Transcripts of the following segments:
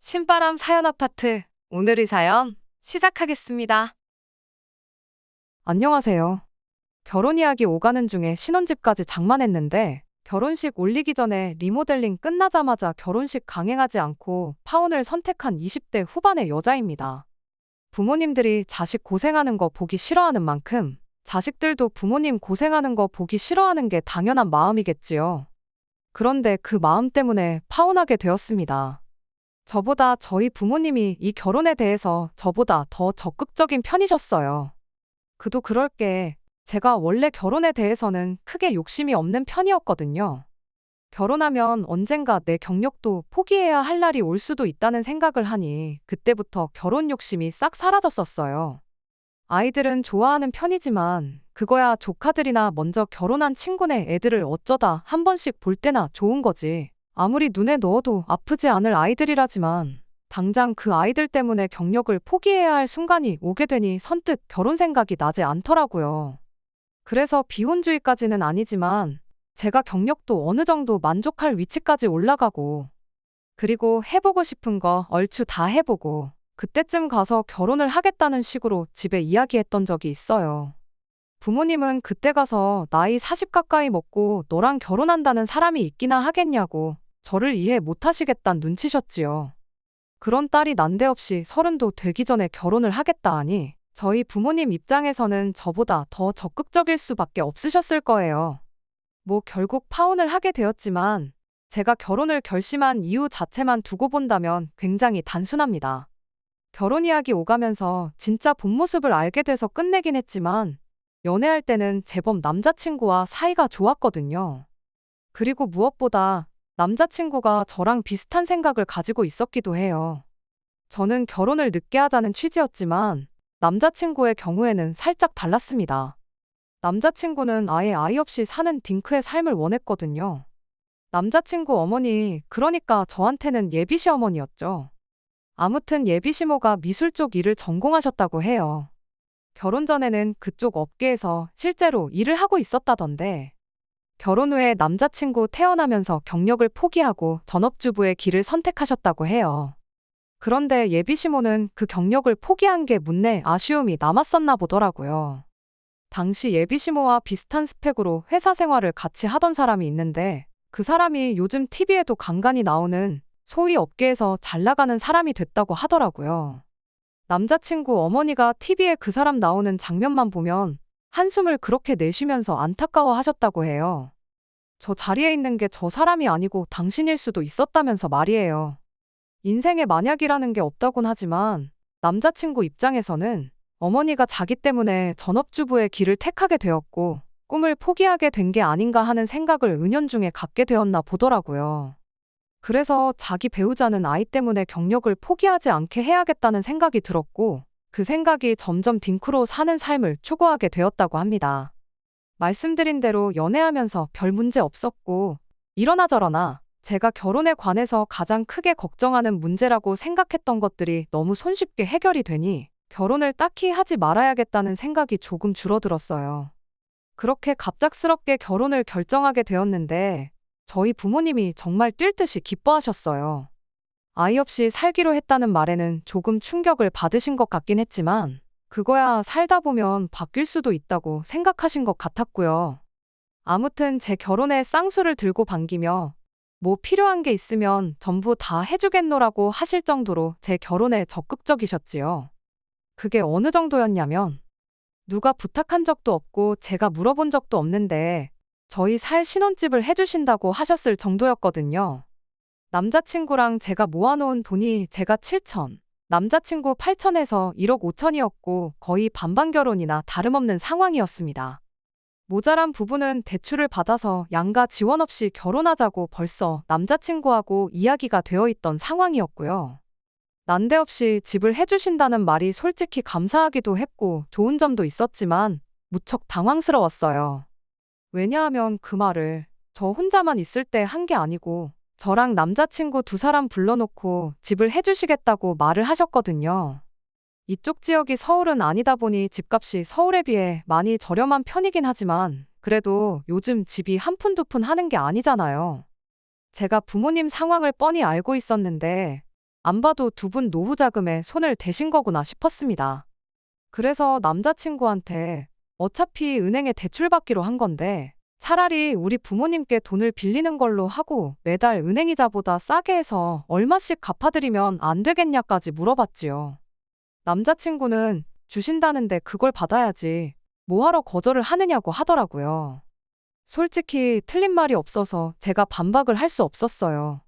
신바람 사연 아파트. 오늘의 사연 시작하겠습니다. 안녕하세요. 결혼 이야기 오가는 중에 신혼집까지 장만했는데 결혼식 올리기 전에 리모델링 끝나자마자 결혼식 강행하지 않고 파혼을 선택한 20대 후반의 여자입니다. 부모님들이 자식 고생하는 거 보기 싫어하는 만큼 자식들도 부모님 고생하는 거 보기 싫어하는 게 당연한 마음이겠지요. 그런데 그 마음 때문에 파혼하게 되었습니다. 저보다 저희 부모님이 이 결혼에 대해서 저보다 더 적극적인 편이셨어요. 그도 그럴 게 제가 원래 결혼에 대해서는 크게 욕심이 없는 편이었거든요. 결혼하면 언젠가 내 경력도 포기해야 할 날이 올 수도 있다는 생각을 하니 그때부터 결혼 욕심이 싹 사라졌었어요. 아이들은 좋아하는 편이지만 그거야 조카들이나 먼저 결혼한 친구네 애들을 어쩌다 한 번씩 볼 때나 좋은 거지. 아무리 눈에 넣어도 아프지 않을 아이들이라지만 당장 그 아이들 때문에 경력을 포기해야 할 순간이 오게 되니 선뜻 결혼 생각이 나지 않더라고요. 그래서 비혼주의까지는 아니지만 제가 경력도 어느 정도 만족할 위치까지 올라가고 그리고 해보고 싶은 거 얼추 다 해보고 그때쯤 가서 결혼을 하겠다는 식으로 집에 이야기했던 적이 있어요. 부모님은 그때 가서 나이 40 가까이 먹고 너랑 결혼한다는 사람이 있기나 하겠냐고 저를 이해 못하시겠단 눈치셨지요. 그런 딸이 난데없이 30도 되기 전에 결혼을 하겠다 하니 저희 부모님 입장에서는 저보다 더 적극적일 수밖에 없으셨을 거예요. 뭐 결국 파혼을 하게 되었지만 제가 결혼을 결심한 이유 자체만 두고 본다면 굉장히 단순합니다. 결혼 이야기 오가면서 진짜 본 모습을 알게 돼서 끝내긴 했지만 연애할 때는 제법 남자친구와 사이가 좋았거든요. 그리고 무엇보다 남자친구가 저랑 비슷한 생각을 가지고 있었기도 해요. 저는 결혼을 늦게 하자는 취지였지만 남자친구의 경우에는 살짝 달랐습니다. 남자친구는 아예 아이 없이 사는 딩크의 삶을 원했거든요. 남자친구 어머니, 그러니까 저한테는 예비시어머니였죠. 아무튼 예비시모가 미술 쪽 일을 전공하셨다고 해요. 결혼 전에는 그쪽 업계에서 실제로 일을 하고 있었다던데 결혼 후에 남자친구 태어나면서 경력을 포기하고 전업주부의 길을 선택하셨다고 해요. 그런데 예비시모는 그 경력을 포기한 게 문내 아쉬움이 남았었나 보더라고요. 당시 예비시모와 비슷한 스펙으로 회사 생활을 같이 하던 사람이 있는데 그 사람이 요즘 TV에도 간간히 나오는 소위 업계에서 잘 나가는 사람이 됐다고 하더라고요. 남자친구 어머니가 TV에 그 사람 나오는 장면만 보면 한숨을 그렇게 내쉬면서 안타까워 하셨다고 해요. 저 자리에 있는 게 저 사람이 아니고 당신일 수도 있었다면서 말이에요. 인생에 만약이라는 게 없다곤 하지만 남자친구 입장에서는 어머니가 자기 때문에 전업주부의 길을 택하게 되었고 꿈을 포기하게 된 게 아닌가 하는 생각을 은연중에 갖게 되었나 보더라고요. 그래서 자기 배우자는 아이 때문에 경력을 포기하지 않게 해야겠다는 생각이 들었고 그 생각이 점점 딩크로 사는 삶을 추구하게 되었다고 합니다. 말씀드린 대로 연애하면서 별 문제 없었고 이러나 저러나 제가 결혼에 관해서 가장 크게 걱정하는 문제라고 생각했던 것들이 너무 손쉽게 해결이 되니 결혼을 딱히 하지 말아야겠다는 생각이 조금 줄어들었어요. 그렇게 갑작스럽게 결혼을 결정하게 되었는데 저희 부모님이 정말 뛸 듯이 기뻐하셨어요. 아이 없이 살기로 했다는 말에는 조금 충격을 받으신 것 같긴 했지만 그거야 살다 보면 바뀔 수도 있다고 생각하신 것 같았고요. 아무튼 제 결혼에 쌍수를 들고 반기며 뭐 필요한 게 있으면 전부 다 해주겠노라고 하실 정도로 제 결혼에 적극적이셨지요. 그게 어느 정도였냐면 누가 부탁한 적도 없고 제가 물어본 적도 없는데 저희 살 신혼집을 해주신다고 하셨을 정도였거든요. 남자친구랑 제가 모아놓은 돈이 제가 7천, 남자친구 8천에서 1억 5천이었고 거의 반반 결혼이나 다름없는 상황이었습니다. 모자란 부분은 대출을 받아서 양가 지원 없이 결혼하자고 벌써 남자친구하고 이야기가 되어 있던 상황이었고요. 난데없이 집을 해주신다는 말이 솔직히 감사하기도 했고 좋은 점도 있었지만 무척 당황스러웠어요. 왜냐하면 그 말을 저 혼자만 있을 때 한 게 아니고 저랑 남자친구 두 사람 불러놓고 집을 해주시겠다고 말을 하셨거든요. 이쪽 지역이 서울은 아니다 보니 집값이 서울에 비해 많이 저렴한 편이긴 하지만 그래도 요즘 집이 한 푼 두 푼 하는 게 아니잖아요. 제가 부모님 상황을 뻔히 알고 있었는데 안 봐도 두 분 노후 자금에 손을 대신 거구나 싶었습니다. 그래서 남자친구한테 어차피 은행에 대출받기로 한 건데 차라리 우리 부모님께 돈을 빌리는 걸로 하고 매달 은행이자보다 싸게 해서 얼마씩 갚아드리면 안 되겠냐까지 물어봤지요. 남자친구는 주신다는데 그걸 받아야지 뭐하러 거절을 하느냐고 하더라고요. 솔직히 틀린 말이 없어서 제가 반박을 할 수 없었어요.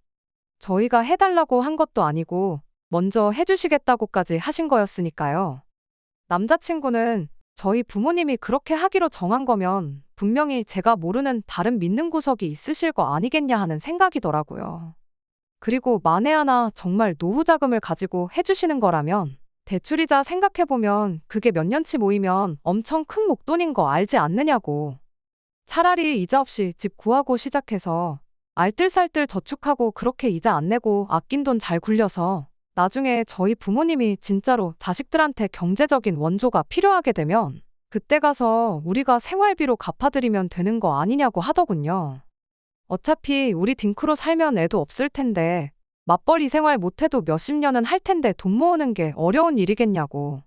저희가 해달라고 한 것도 아니고 먼저 해주시겠다고까지 하신 거였으니까요. 남자친구는 저희 부모님이 그렇게 하기로 정한 거면 분명히 제가 모르는 다른 믿는 구석이 있으실 거 아니겠냐 하는 생각이더라고요. 그리고 만에 하나 정말 노후 자금을 가지고 해주시는 거라면 대출이자 생각해보면 그게 몇 년치 모이면 엄청 큰 목돈인 거 알지 않느냐고. 차라리 이자 없이 집 구하고 시작해서 알뜰살뜰 저축하고 그렇게 이자 안 내고 아낀 돈 잘 굴려서 나중에 저희 부모님이 진짜로 자식들한테 경제적인 원조가 필요하게 되면 그때 가서 우리가 생활비로 갚아드리면 되는 거 아니냐고 하더군요. 어차피 우리 딩크로 살면 애도 없을 텐데 맞벌이 생활 못해도 몇십 년은 할 텐데 돈 모으는 게 어려운 일이겠냐고.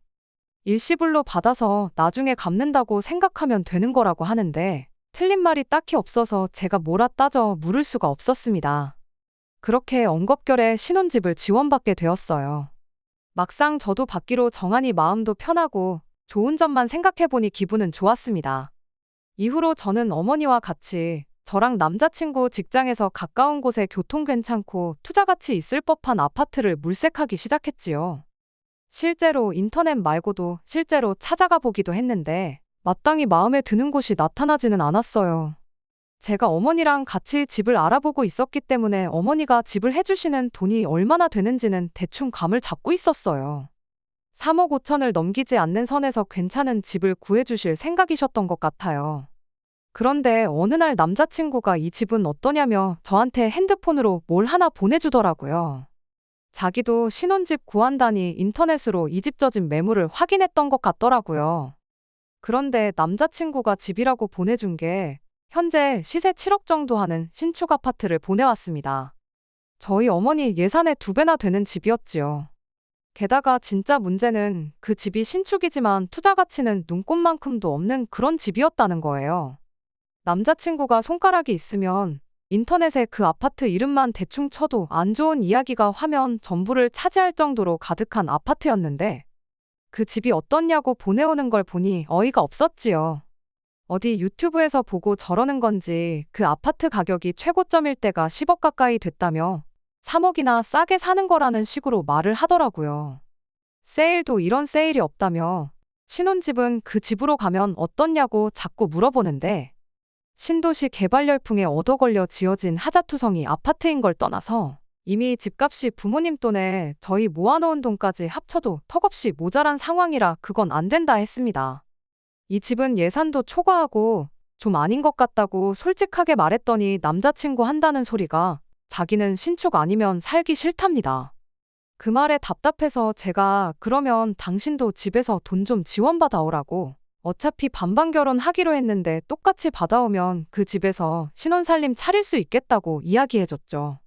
일시불로 받아서 나중에 갚는다고 생각하면 되는 거라고 하는데 틀린 말이 딱히 없어서 제가 뭐라 따져 물을 수가 없었습니다. 그렇게 엉겁결에 신혼집을 지원받게 되었어요. 막상 저도 받기로 정하니 마음도 편하고 좋은 점만 생각해보니 기분은 좋았습니다. 이후로 저는 어머니와 같이 저랑 남자친구 직장에서 가까운 곳에 교통 괜찮고 투자 가치 있을 법한 아파트를 물색하기 시작했지요. 실제로 인터넷 말고도 실제로 찾아가 보기도 했는데 마땅히 마음에 드는 곳이 나타나지는 않았어요. 제가 어머니랑 같이 집을 알아보고 있었기 때문에 어머니가 집을 해주시는 돈이 얼마나 되는지는 대충 감을 잡고 있었어요. 3억 5천을 넘기지 않는 선에서 괜찮은 집을 구해주실 생각이셨던 것 같아요. 그런데 어느 날 남자친구가 이 집은 어떠냐며 저한테 핸드폰으로 뭘 하나 보내주더라고요. 자기도 신혼집 구한다니 인터넷으로 이 집 저 집 매물을 확인했던 것 같더라고요. 그런데 남자친구가 집이라고 보내준 게 현재 시세 7억 정도 하는 신축 아파트를 보내왔습니다. 저희 어머니 예산의 2배나 되는 집이었지요. 게다가 진짜 문제는 그 집이 신축이지만 투자 가치는 눈꼽만큼도 없는 그런 집이었다는 거예요. 남자친구가 손가락이 있으면 인터넷에 그 아파트 이름만 대충 쳐도 안 좋은 이야기가 화면 전부를 차지할 정도로 가득한 아파트였는데 그 집이 어떻냐고 보내오는 걸 보니 어이가 없었지요. 어디 유튜브에서 보고 저러는 건지 그 아파트 가격이 최고점일 때가 10억 가까이 됐다며 3억이나 싸게 사는 거라는 식으로 말을 하더라고요. 세일도 이런 세일이 없다며 신혼집은 그 집으로 가면 어떻냐고 자꾸 물어보는데 신도시 개발 열풍에 얻어걸려 지어진 하자투성이 아파트인 걸 떠나서 이미 집값이 부모님 돈에 저희 모아놓은 돈까지 합쳐도 턱없이 모자란 상황이라 그건 안 된다 했습니다. 이 집은 예산도 초과하고 좀 아닌 것 같다고 솔직하게 말했더니 남자친구 한다는 소리가 자기는 신축 아니면 살기 싫답니다. 그 말에 답답해서 제가 그러면 당신도 집에서 돈 좀 지원받아 오라고 어차피 반반 결혼하기로 했는데 똑같이 받아오면 그 집에서 신혼살림 차릴 수 있겠다고 이야기해줬죠.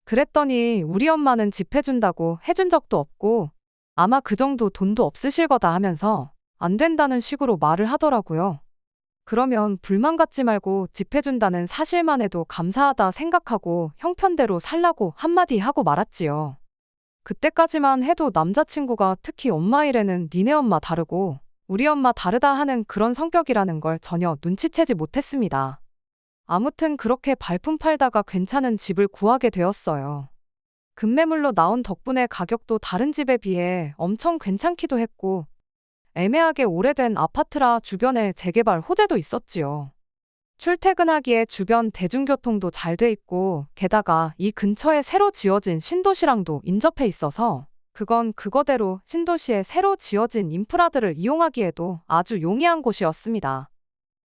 그랬더니 우리 엄마는 집 해준다고 해준 적도 없고 아마 그 정도 돈도 없으실 거다 하면서 안 된다는 식으로 말을 하더라고요. 그러면 불만 갖지 말고 집 해준다는 사실만 해도 감사하다 생각하고 형편대로 살라고 한마디 하고 말았지요. 그때까지만 해도 남자친구가 특히 엄마 일에는 니네 엄마 다르고 우리 엄마 다르다 하는 그런 성격이라는 걸 전혀 눈치채지 못했습니다. 아무튼 그렇게 발품 팔다가 괜찮은 집을 구하게 되었어요. 급매물로 나온 덕분에 가격도 다른 집에 비해 엄청 괜찮기도 했고 애매하게 오래된 아파트라 주변에 재개발 호재도 있었지요. 출퇴근하기에 주변 대중교통도 잘 돼 있고 게다가 이 근처에 새로 지어진 신도시랑도 인접해 있어서 그건 그거대로 신도시에 새로 지어진 인프라들을 이용하기에도 아주 용이한 곳이었습니다.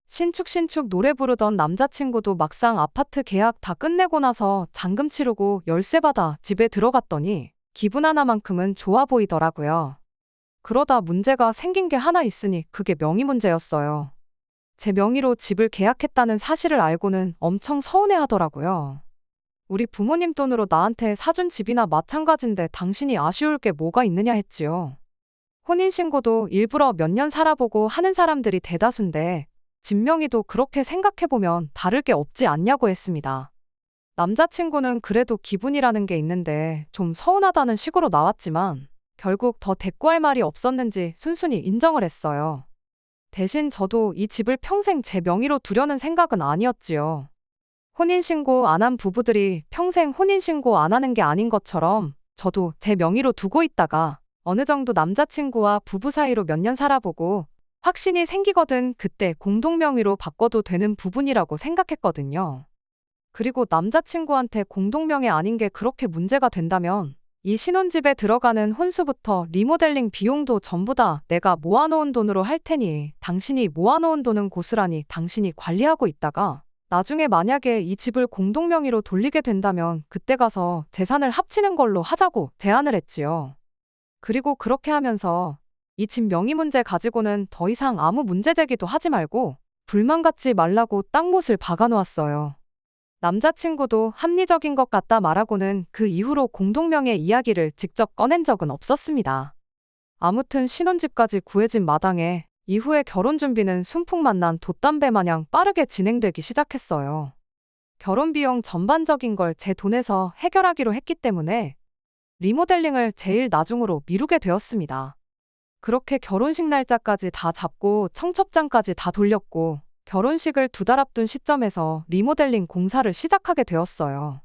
신축 노래 부르던 남자친구도 막상 아파트 계약 다 끝내고 나서 잔금 치르고 열쇠 받아 집에 들어갔더니 기분 하나만큼은 좋아 보이더라고요. 그러다 문제가 생긴 게 하나 있으니 그게 명의 문제였어요. 제 명의로 집을 계약했다는 사실을 알고는 엄청 서운해하더라고요. 우리 부모님 돈으로 나한테 사준 집이나 마찬가지인데 당신이 아쉬울 게 뭐가 있느냐 했지요. 혼인신고도 일부러 몇 년 살아보고 하는 사람들이 대다수인데 진명이도 그렇게 생각해보면 다를 게 없지 않냐고 했습니다. 남자친구는 그래도 기분이라는 게 있는데 좀 서운하다는 식으로 나왔지만 결국 더 대꾸할 말이 없었는지 순순히 인정을 했어요. 대신 저도 이 집을 평생 제 명의로 두려는 생각은 아니었지요. 혼인신고 안 한 부부들이 평생 혼인신고 안 하는 게 아닌 것처럼 저도 제 명의로 두고 있다가 어느 정도 남자친구와 부부 사이로 몇 년 살아보고 확신이 생기거든 그때 공동명의로 바꿔도 되는 부분이라고 생각했거든요. 그리고 남자친구한테 공동명의 아닌 게 그렇게 문제가 된다면 이 신혼집에 들어가는 혼수부터 리모델링 비용도 전부 다 내가 모아놓은 돈으로 할 테니 당신이 모아놓은 돈은 고스란히 당신이 관리하고 있다가 나중에 만약에 이 집을 공동명의로 돌리게 된다면 그때 가서 재산을 합치는 걸로 하자고 제안을 했지요. 그리고 그렇게 하면서 이 집 명의 문제 가지고는 더 이상 아무 문제 제기도 하지 말고 불만 갖지 말라고 땅못을 박아놓았어요. 남자친구도 합리적인 것 같다 말하고는 그 이후로 공동명의 이야기를 직접 꺼낸 적은 없었습니다. 아무튼 신혼집까지 구해진 마당에 이후에 결혼 준비는 순풍만난 돛담배 마냥 빠르게 진행되기 시작했어요. 결혼 비용 전반적인 걸 제 돈에서 해결하기로 했기 때문에 리모델링을 제일 나중으로 미루게 되었습니다. 그렇게 결혼식 날짜까지 다 잡고 청첩장까지 다 돌렸고 결혼식을 2달 앞둔 시점에서 리모델링 공사를 시작하게 되었어요.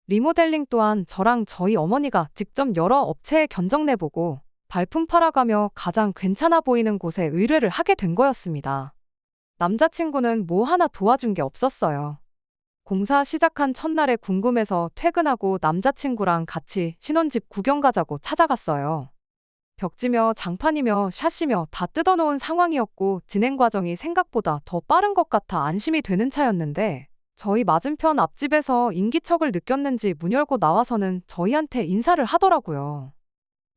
리모델링 또한 저랑 저희 어머니가 직접 여러 업체에 견적 내보고 발품 팔아가며 가장 괜찮아 보이는 곳에 의뢰를 하게 된 거였습니다. 남자친구는 뭐 하나 도와준 게 없었어요. 공사 시작한 첫날에 궁금해서 퇴근하고 남자친구랑 같이 신혼집 구경 가자고 찾아갔어요. 벽지며 장판이며 샷이며 다 뜯어놓은 상황이었고 진행 과정이 생각보다 더 빠른 것 같아 안심이 되는 차였는데 저희 맞은편 앞집에서 인기척을 느꼈는지 문 열고 나와서는 저희한테 인사를 하더라고요.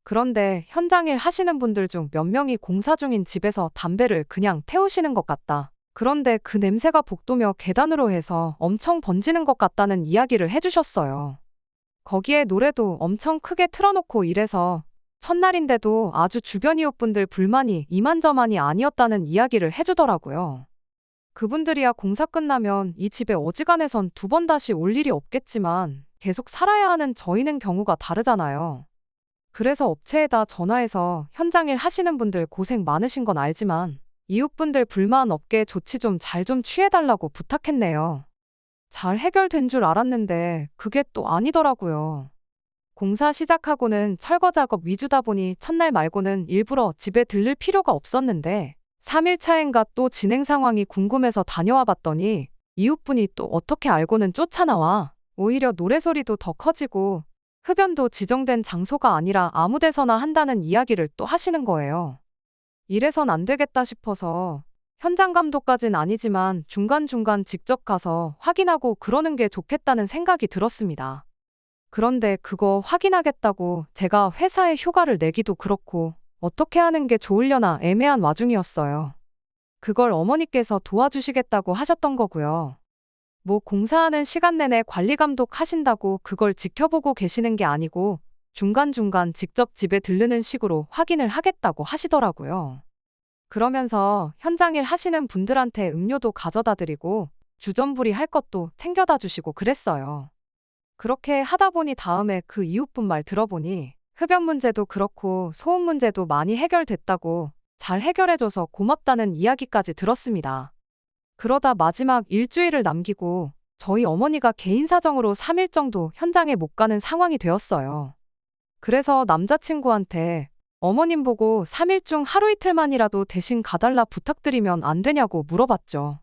그런데 현장일 하시는 분들 중 몇 명이 공사 중인 집에서 담배를 그냥 태우시는 것 같다. 그런데 그 냄새가 복도며 계단으로 해서 엄청 번지는 것 같다는 이야기를 해주셨어요. 거기에 노래도 엄청 크게 틀어놓고 이래서 첫날인데도 아주 주변 이웃분들 불만이 이만저만이 아니었다는 이야기를 해주더라고요. 그분들이야 공사 끝나면 이 집에 어지간해선 2번 다시 올 일이 없겠지만 계속 살아야 하는 저희는 경우가 다르잖아요. 그래서 업체에다 전화해서 현장일 하시는 분들 고생 많으신 건 알지만 이웃분들 불만 없게 조치 좀 잘 좀 취해달라고 부탁했네요. 잘 해결된 줄 알았는데 그게 또 아니더라고요. 공사 시작하고는 철거 작업 위주다 보니 첫날 말고는 일부러 집에 들를 필요가 없었는데 3일 차인가 또 진행 상황이 궁금해서 다녀와 봤더니 이웃분이 또 어떻게 알고는 쫓아나와 오히려 노래소리도 더 커지고 흡연도 지정된 장소가 아니라 아무 데서나 한다는 이야기를 또 하시는 거예요. 이래선 안 되겠다 싶어서 현장 감독까진 아니지만 중간중간 직접 가서 확인하고 그러는 게 좋겠다는 생각이 들었습니다. 그런데 그거 확인하겠다고 제가 회사에 휴가를 내기도 그렇고 어떻게 하는 게 좋으려나 애매한 와중이었어요. 그걸 어머니께서 도와주시겠다고 하셨던 거고요. 뭐 공사하는 시간 내내 관리 감독 하신다고 그걸 지켜보고 계시는 게 아니고 중간중간 직접 집에 들르는 식으로 확인을 하겠다고 하시더라고요. 그러면서 현장일 하시는 분들한테 음료도 가져다 드리고 주전부리 할 것도 챙겨다 주시고 그랬어요. 그렇게 하다 보니 다음에 그 이웃분 말 들어보니 흡연 문제도 그렇고 소음 문제도 많이 해결됐다고 잘 해결해줘서 고맙다는 이야기까지 들었습니다. 그러다 마지막 일주일을 남기고 저희 어머니가 개인 사정으로 3일 정도 현장에 못 가는 상황이 되었어요. 그래서 남자친구한테 어머님 보고 3일 중 하루 이틀만이라도 대신 가달라 부탁드리면 안 되냐고 물어봤죠.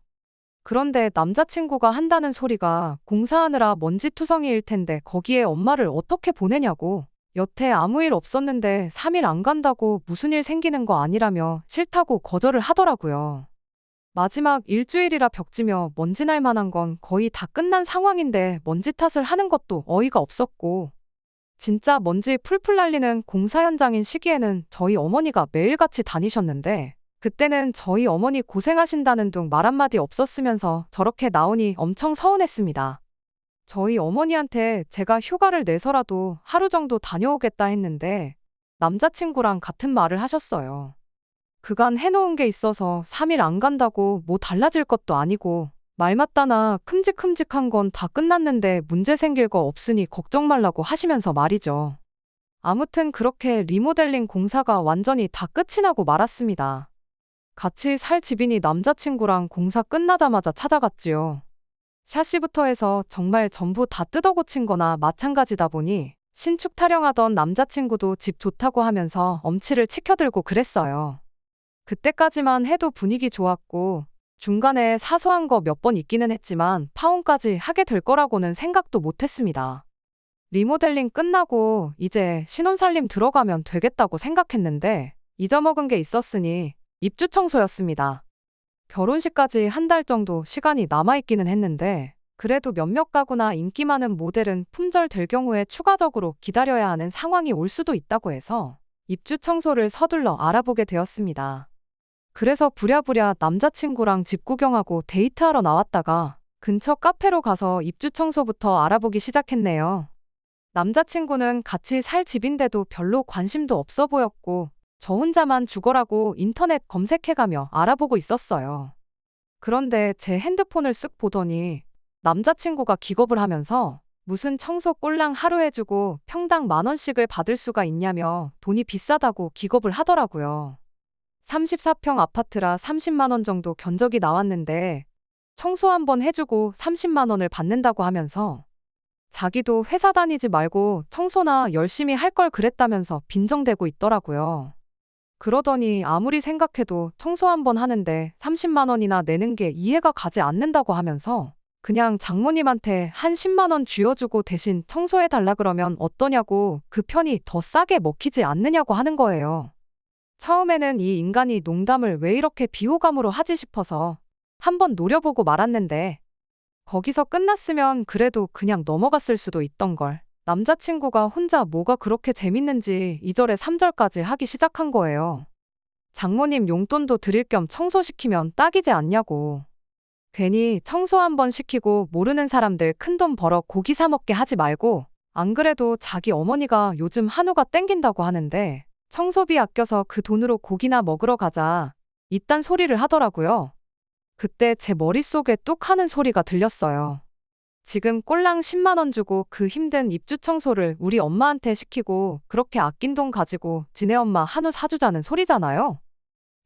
그런데 남자친구가 한다는 소리가 공사하느라 먼지투성이일 텐데 거기에 엄마를 어떻게 보내냐고 여태 아무 일 없었는데 3일 안 간다고 무슨 일 생기는 거 아니라며 싫다고 거절을 하더라고요. 마지막 일주일이라 벽지며 먼지 날 만한 건 거의 다 끝난 상황인데 먼지 탓을 하는 것도 어이가 없었고 진짜 먼지 풀풀 날리는 공사 현장인 시기에는 저희 어머니가 매일같이 다니셨는데 그때는 저희 어머니 고생하신다는 둥 말 한마디 없었으면서 저렇게 나오니 엄청 서운했습니다. 저희 어머니한테 제가 휴가를 내서라도 하루 정도 다녀오겠다 했는데 남자친구랑 같은 말을 하셨어요. 그간 해놓은 게 있어서 3일 안 간다고 뭐 달라질 것도 아니고 말 맞다나 큼직큼직한 건 다 끝났는데 문제 생길 거 없으니 걱정 말라고 하시면서 말이죠. 아무튼 그렇게 리모델링 공사가 완전히 다 끝이 나고 말았습니다. 같이 살 집이니 남자친구랑 공사 끝나자마자 찾아갔지요. 샤시부터 해서 정말 전부 다 뜯어 고친 거나 마찬가지다 보니 신축 타령하던 남자친구도 집 좋다고 하면서 엄치를 치켜들고 그랬어요. 그때까지만 해도 분위기 좋았고 중간에 사소한 거 몇 번 있기는 했지만 파혼까지 하게 될 거라고는 생각도 못 했습니다. 리모델링 끝나고 이제 신혼살림 들어가면 되겠다고 생각했는데 잊어먹은 게 있었으니 입주 청소였습니다. 결혼식까지 한 달 정도 시간이 남아있기는 했는데 그래도 몇몇 가구나 인기 많은 모델은 품절 될 경우에 추가적으로 기다려야 하는 상황이 올 수도 있다고 해서 입주 청소를 서둘러 알아보게 되었습니다. 그래서 부랴부랴 남자친구랑 집 구경하고 데이트하러 나왔다가 근처 카페로 가서 입주 청소부터 알아보기 시작했네요. 남자친구는 같이 살 집인데도 별로 관심도 없어 보였고 저 혼자만 죽어라고 인터넷 검색해가며 알아보고 있었어요. 그런데 제 핸드폰을 쓱 보더니 남자친구가 기겁을 하면서 무슨 청소 꼴랑 하루 해주고 평당 10,000원씩을 받을 수가 있냐며 돈이 비싸다고 기겁을 하더라고요. 34평 아파트라 30만 원 정도 견적이 나왔는데 청소 한번 해주고 30만 원을 받는다고 하면서 자기도 회사 다니지 말고 청소나 열심히 할 걸 그랬다면서 빈정대고 있더라고요. 그러더니 아무리 생각해도 청소 한번 하는데 30만 원이나 내는 게 이해가 가지 않는다고 하면서 그냥 장모님한테 한 10만 원 쥐어주고 대신 청소해달라 그러면 어떠냐고 그 편이 더 싸게 먹히지 않느냐고 하는 거예요. 처음에는 이 인간이 농담을 왜 이렇게 비호감으로 하지 싶어서 한번 노려보고 말았는데 거기서 끝났으면 그래도 그냥 넘어갔을 수도 있던 걸. 남자친구가 혼자 뭐가 그렇게 재밌는지 2절에 3절까지 하기 시작한 거예요. 장모님 용돈도 드릴 겸 청소시키면 딱이지 않냐고. 괜히 청소 한번 시키고 모르는 사람들 큰돈 벌어 고기 사 먹게 하지 말고 안 그래도 자기 어머니가 요즘 한우가 땡긴다고 하는데 청소비 아껴서 그 돈으로 고기나 먹으러 가자. 이딴 소리를 하더라고요. 그때 제 머릿속에 뚝 하는 소리가 들렸어요. 지금 꼴랑 10만 원 주고 그 힘든 입주 청소를 우리 엄마한테 시키고 그렇게 아낀 돈 가지고 지네 엄마 한우 사주자는 소리잖아요.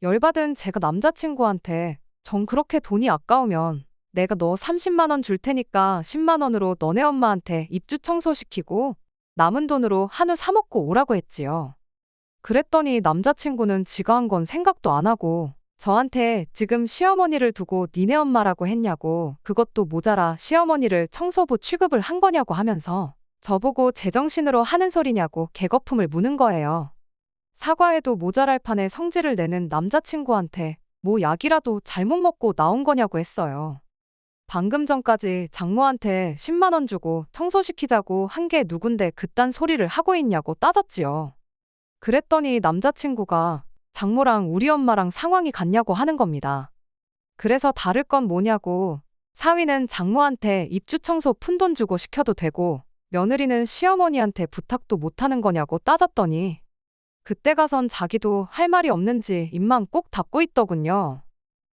열받은 제가 남자친구한테 정 그렇게 돈이 아까우면 내가 너 30만 원 줄 테니까 10만 원으로 너네 엄마한테 입주 청소 시키고 남은 돈으로 한우 사 먹고 오라고 했지요. 그랬더니 남자친구는 지가 한 건 생각도 안 하고 저한테 지금 시어머니를 두고 니네 엄마라고 했냐고 그것도 모자라 시어머니를 청소부 취급을 한 거냐고 하면서 저보고 제정신으로 하는 소리냐고 개거품을 무는 거예요. 사과해도 모자랄 판에 성질을 내는 남자친구한테 뭐 약이라도 잘못 먹고 나온 거냐고 했어요. 방금 전까지 장모한테 10만 원 주고 청소시키자고 한 게 누군데 그딴 소리를 하고 있냐고 따졌지요. 그랬더니 남자친구가 장모랑 우리 엄마랑 상황이 같냐고 하는 겁니다. 그래서 다를 건 뭐냐고 사위는 장모한테 입주 청소 푼돈 주고 시켜도 되고 며느리는 시어머니한테 부탁도 못하는 거냐고 따졌더니 그때 가선 자기도 할 말이 없는지 입만 꾹 닫고 있더군요.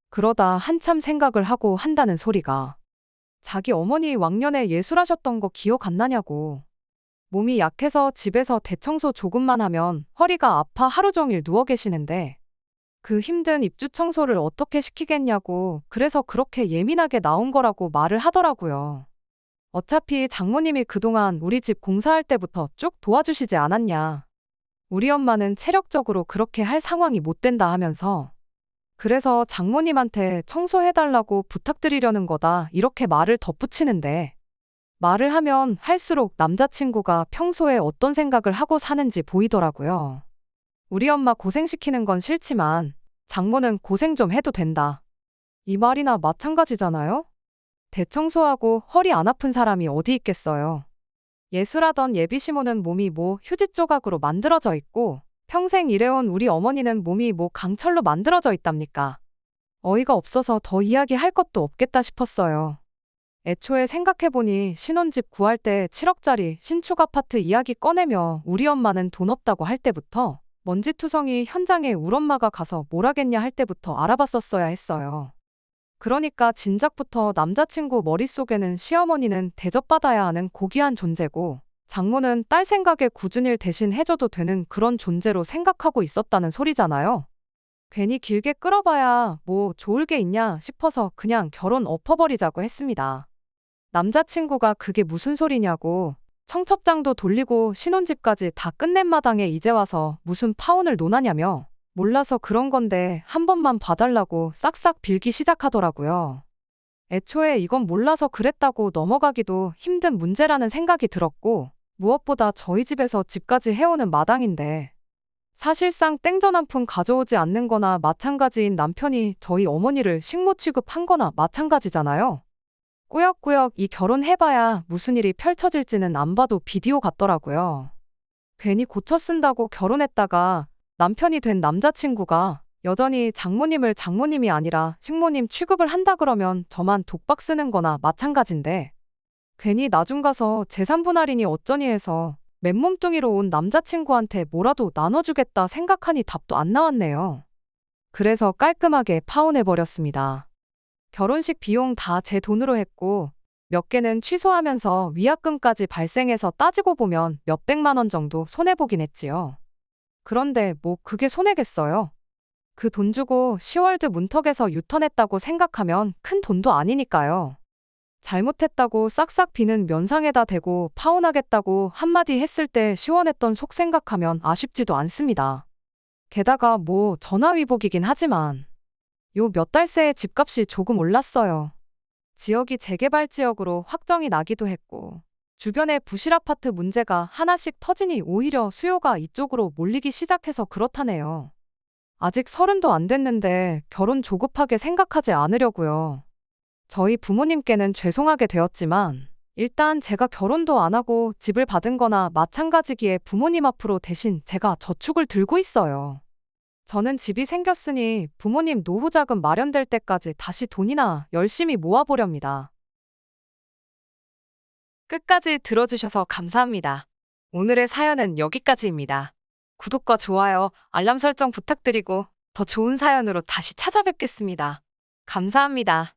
그러다 한참 생각을 하고 한다는 소리가 자기 어머니 왕년에 예술하셨던 거 기억 안 나냐고. 몸이 약해서 집에서 대청소 조금만 하면 허리가 아파 하루 종일 누워 계시는데 그 힘든 입주 청소를 어떻게 시키겠냐고 그래서 그렇게 예민하게 나온 거라고 말을 하더라고요. 어차피 장모님이 그동안 우리 집 공사할 때부터 쭉 도와주시지 않았냐. 우리 엄마는 체력적으로 그렇게 할 상황이 못 된다 하면서 그래서 장모님한테 청소해달라고 부탁드리려는 거다 이렇게 말을 덧붙이는데 말을 하면 할수록 남자친구가 평소에 어떤 생각을 하고 사는지 보이더라고요. 우리 엄마 고생시키는 건 싫지만 장모는 고생 좀 해도 된다. 이 말이나 마찬가지잖아요? 대청소하고 허리 안 아픈 사람이 어디 있겠어요. 예술하던 예비시모는 몸이 뭐 휴지 조각으로 만들어져 있고 평생 일해온 우리 어머니는 몸이 뭐 강철로 만들어져 있답니까? 어이가 없어서 더 이야기할 것도 없겠다 싶었어요. 애초에 생각해보니 신혼집 구할 때 7억짜리 신축 아파트 이야기 꺼내며 우리 엄마는 돈 없다고 할 때부터 먼지투성이 현장에 울 엄마가 가서 뭘 하겠냐 할 때부터 알아봤었어야 했어요. 그러니까 진작부터 남자친구 머릿속에는 시어머니는 대접받아야 하는 고귀한 존재고 장모는 딸 생각에 굳은 일 대신 해줘도 되는 그런 존재로 생각하고 있었다는 소리잖아요. 괜히 길게 끌어봐야 뭐 좋을 게 있냐 싶어서 그냥 결혼 엎어버리자고 했습니다. 남자친구가 그게 무슨 소리냐고 청첩장도 돌리고 신혼집까지 다 끝낸 마당에 이제 와서 무슨 파혼을 논하냐며 몰라서 그런 건데 한 번만 봐달라고 싹싹 빌기 시작하더라고요. 애초에 이건 몰라서 그랬다고 넘어가기도 힘든 문제라는 생각이 들었고 무엇보다 저희 집에서 집까지 해오는 마당인데 사실상 땡전 한 푼 가져오지 않는 거나 마찬가지인 남편이 저희 어머니를 식모 취급한 거나 마찬가지잖아요. 꾸역꾸역 이 결혼해봐야 무슨 일이 펼쳐질지는 안 봐도 비디오 같더라고요. 괜히 고쳐 쓴다고 결혼했다가 남편이 된 남자친구가 여전히 장모님을 장모님이 아니라 식모님 취급을 한다 그러면 저만 독박 쓰는 거나 마찬가지인데 괜히 나중 가서 재산 분할이니 어쩌니 해서 맨몸뚱이로 온 남자친구한테 뭐라도 나눠주겠다 생각하니 답도 안 나왔네요. 그래서 깔끔하게 파혼해버렸습니다. 결혼식 비용 다 제 돈으로 했고 몇 개는 취소하면서 위약금까지 발생해서 따지고 보면 몇백만 원 정도 손해보긴 했지요. 그런데 뭐 그게 손해겠어요? 그 돈 주고 시월드 문턱에서 유턴했다고 생각하면 큰 돈도 아니니까요. 잘못했다고 싹싹 비는 면상에다 대고 파혼하겠다고 한마디 했을 때 시원했던 속 생각하면 아쉽지도 않습니다. 게다가 뭐 전화위복이긴 하지만 요 몇 달 새에 집값이 조금 올랐어요. 지역이 재개발 지역으로 확정이 나기도 했고 주변에 부실 아파트 문제가 하나씩 터지니 오히려 수요가 이쪽으로 몰리기 시작해서 그렇다네요. 아직 30도 안 됐는데 결혼 조급하게 생각하지 않으려고요. 저희 부모님께는 죄송하게 되었지만 일단 제가 결혼도 안 하고 집을 받은 거나 마찬가지기에 부모님 앞으로 대신 제가 저축을 들고 있어요. 저는 집이 생겼으니 부모님 노후 자금 마련될 때까지 다시 돈이나 열심히 모아보렵니다. 끝까지 들어주셔서 감사합니다. 오늘의 사연은 여기까지입니다. 구독과 좋아요, 알람 설정 부탁드리고 더 좋은 사연으로 다시 찾아뵙겠습니다. 감사합니다.